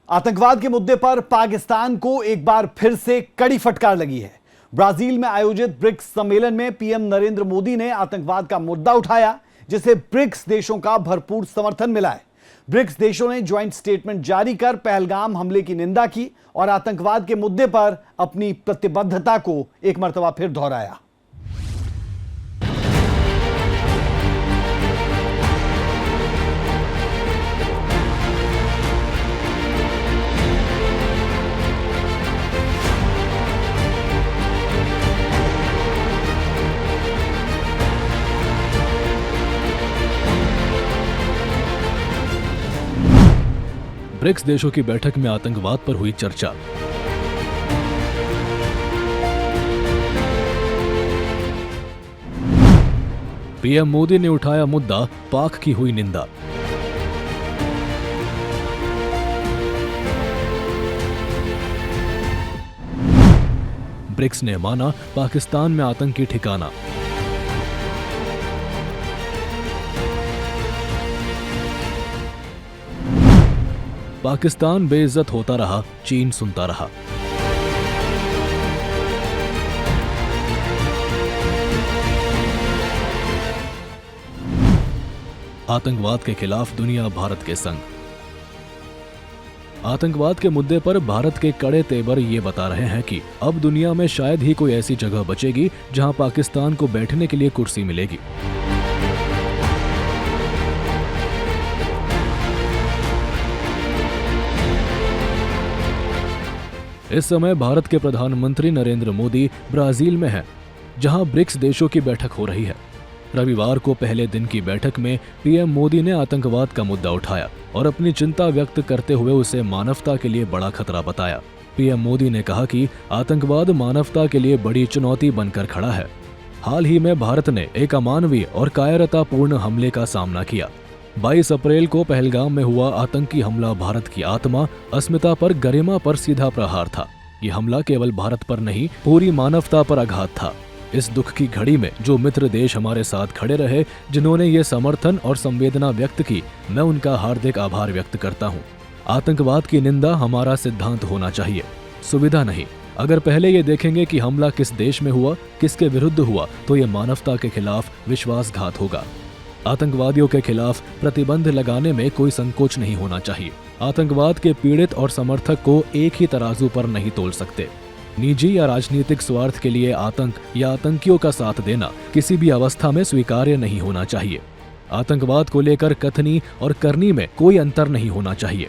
आतंकवाद के मुद्दे पर पाकिस्तान को एक बार फिर से कड़ी फटकार लगी है। ब्राजील में आयोजित ब्रिक्स सम्मेलन में पीएम नरेंद्र मोदी ने आतंकवाद का मुद्दा उठाया, जिसे ब्रिक्स देशों का भरपूर समर्थन मिला है। ब्रिक्स देशों ने ज्वाइंट स्टेटमेंट जारी कर पहलगाम हमले की निंदा की और आतंकवाद के मुद्दे पर अपनी प्रतिबद्धता को एक मर्तबा फिर दोहराया। ब्रिक्स देशों की बैठक में आतंकवाद पर हुई चर्चा। पीएम मोदी ने उठाया मुद्दा, पाक की हुई निंदा। ब्रिक्स ने माना पाकिस्तान में आतंकी ठिकाना। पाकिस्तान बेइज्जत होता रहा, चीन सुनता रहा। आतंकवाद के खिलाफ दुनिया भारत के संग। आतंकवाद के मुद्दे पर भारत के कड़े तेवर ये बता रहे हैं कि अब दुनिया में शायद ही कोई ऐसी जगह बचेगी जहां पाकिस्तान को बैठने के लिए कुर्सी मिलेगी। इस समय भारत के प्रधानमंत्री नरेंद्र मोदी ब्राजील में हैं, जहां ब्रिक्स देशों की बैठक हो रही है। रविवार को पहले दिन की बैठक में पीएम मोदी ने आतंकवाद का मुद्दा उठाया और अपनी चिंता व्यक्त करते हुए उसे मानवता के लिए बड़ा खतरा बताया। पीएम मोदी ने कहा कि आतंकवाद मानवता के लिए बड़ी चुनौती बनकर खड़ा है। हाल ही में भारत ने एक अमानवीय और कायरतापूर्ण हमले का सामना किया। 22 अप्रैल को पहलगाम में हुआ आतंकी हमला भारत की आत्मा, अस्मिता पर, गरिमा पर सीधा प्रहार था। ये हमला केवल भारत पर नहीं, पूरी मानवता पर आघात था। इस दुख की घड़ी में जो मित्र देश हमारे साथ खड़े रहे, जिन्होंने ये समर्थन और संवेदना व्यक्त की, मैं उनका हार्दिक आभार व्यक्त करता हूँ। आतंकवाद की निंदा हमारा सिद्धांत होना चाहिए, सुविधा नहीं। अगर पहले ये देखेंगे कि हमला किस देश में हुआ, किसके विरुद्ध हुआ, तो ये मानवता के खिलाफ विश्वासघात होगा। आतंकवादियों के खिलाफ प्रतिबंध लगाने में कोई संकोच नहीं होना चाहिए। आतंकवाद के पीड़ित और समर्थक को एक ही तराजू पर नहीं तोल सकते। निजी या राजनीतिक स्वार्थ के लिए आतंक या आतंकियों का साथ देना किसी भी अवस्था में स्वीकार्य नहीं होना चाहिए। आतंकवाद को लेकर कथनी और करनी में कोई अंतर नहीं होना चाहिए।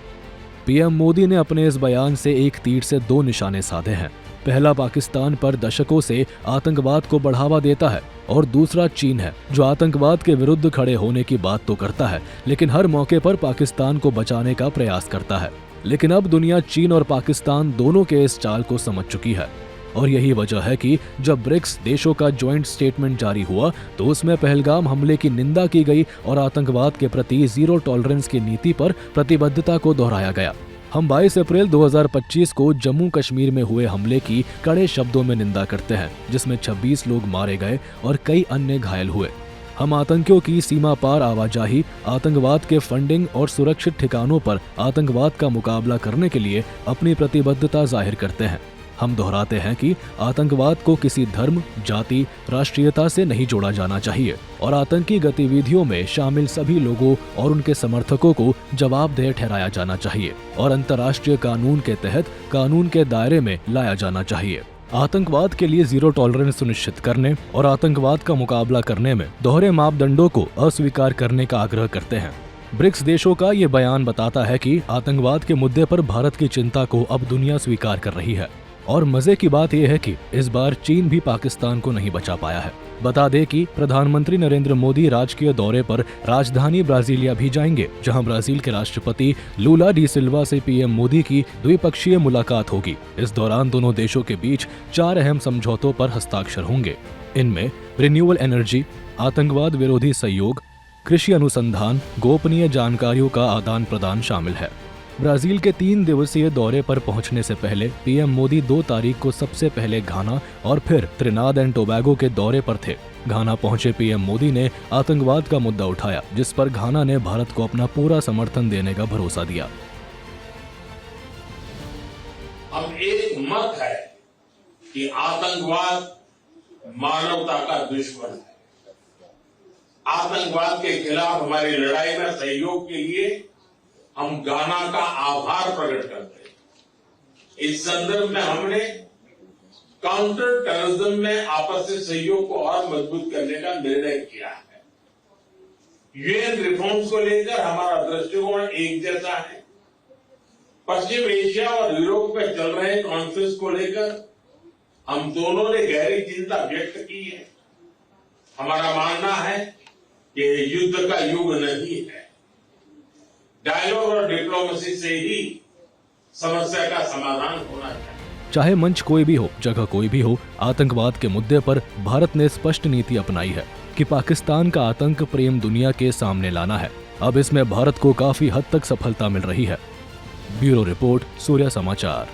पीएम मोदी ने अपने इस बयान से एक तीर से दो निशाने साधे हैं। पहला पाकिस्तान पर दशकों से आतंकवाद को बढ़ावा देता है और दूसरा चीन है, जो आतंकवाद के विरुद्ध खड़े होने की बात तो करता है, लेकिन हर मौके पर पाकिस्तान को बचाने का प्रयास करता है। लेकिन अब दुनिया चीन और पाकिस्तान दोनों के इस चाल को समझ चुकी है और यही वजह है कि जब ब्रिक्स देशों का ज्वाइंट स्टेटमेंट जारी हुआ तो उसमें पहलगाम हमले की निंदा की गई और आतंकवाद के प्रति जीरो टॉलरेंस की नीति पर प्रतिबद्धता को दोहराया गया। हम 22 अप्रैल 2025 को जम्मू कश्मीर में हुए हमले की कड़े शब्दों में निंदा करते हैं, जिसमें 26 लोग मारे गए और कई अन्य घायल हुए। हम आतंकियों की सीमा पार आवाजाही, आतंकवाद के फंडिंग और सुरक्षित ठिकानों पर आतंकवाद का मुकाबला करने के लिए अपनी प्रतिबद्धता जाहिर करते हैं। हम दोहराते हैं कि आतंकवाद को किसी धर्म, जाति, राष्ट्रीयता से नहीं जोड़ा जाना चाहिए और आतंकी गतिविधियों में शामिल सभी लोगों और उनके समर्थकों को जवाबदेह ठहराया जाना चाहिए और अंतर्राष्ट्रीय कानून के तहत कानून के दायरे में लाया जाना चाहिए। आतंकवाद के लिए जीरो टॉलरेंस सुनिश्चित करने और आतंकवाद का मुकाबला करने में दोहरे मापदंडों को अस्वीकार करने का आग्रह करते हैं। ब्रिक्स देशों का ये बयान बताता है कि आतंकवाद के मुद्दे पर भारत की चिंता को अब दुनिया स्वीकार कर रही है और मजे की बात यह है कि इस बार चीन भी पाकिस्तान को नहीं बचा पाया है। बता दें कि प्रधानमंत्री नरेंद्र मोदी राजकीय दौरे पर राजधानी ब्राजीलिया भी जाएंगे, जहां ब्राजील के राष्ट्रपति लूला डी सिल्वा से पीएम मोदी की द्विपक्षीय मुलाकात होगी। इस दौरान दोनों देशों के बीच 4 अहम समझौतों पर हस्ताक्षर होंगे। इनमें रिन्यूएबल एनर्जी, आतंकवाद विरोधी सहयोग, कृषि अनुसंधान, गोपनीय जानकारियों का आदान प्रदान शामिल है। ब्राजील के 3 दिवसीय दौरे पर पहुंचने से पहले पीएम मोदी 2 तारीख को सबसे पहले घाना और फिर त्रिनाद एंड टोबैगो के दौरे पर थे। घाना पहुंचे पीएम मोदी ने आतंकवाद का मुद्दा उठाया, जिस पर घाना ने भारत को अपना पूरा समर्थन देने का भरोसा दिया। हम एक मत है कि आतंकवाद मानवता का दुश्मन है। आतंकवाद के खिलाफ हमारी लड़ाई में सहयोग के लिए हम गाना का आभार प्रकट करते हैं। इस संदर्भ में हमने काउंटर टेररिज्म में आपसी सहयोग को और मजबूत करने का निर्णय किया है। यूएन रिफॉर्म्स को लेकर हमारा दृष्टिकोण एक जैसा है। पश्चिम एशिया और यूरोप में चल रहे कॉन्फ्लिक्ट को लेकर हम दोनों ने गहरी चिंता व्यक्त की है। हमारा मानना है कि युद्ध का युग नहीं है। डायलॉग और डिप्लोमेसी से ही समस्या का समाधान होना चाहिए। चाहे मंच कोई भी हो, जगह कोई भी हो, आतंकवाद के मुद्दे पर भारत ने स्पष्ट नीति अपनाई है कि पाकिस्तान का आतंक प्रेम दुनिया के सामने लाना है। अब इसमें भारत को काफी हद तक सफलता मिल रही है। ब्यूरो रिपोर्ट, सूर्य समाचार।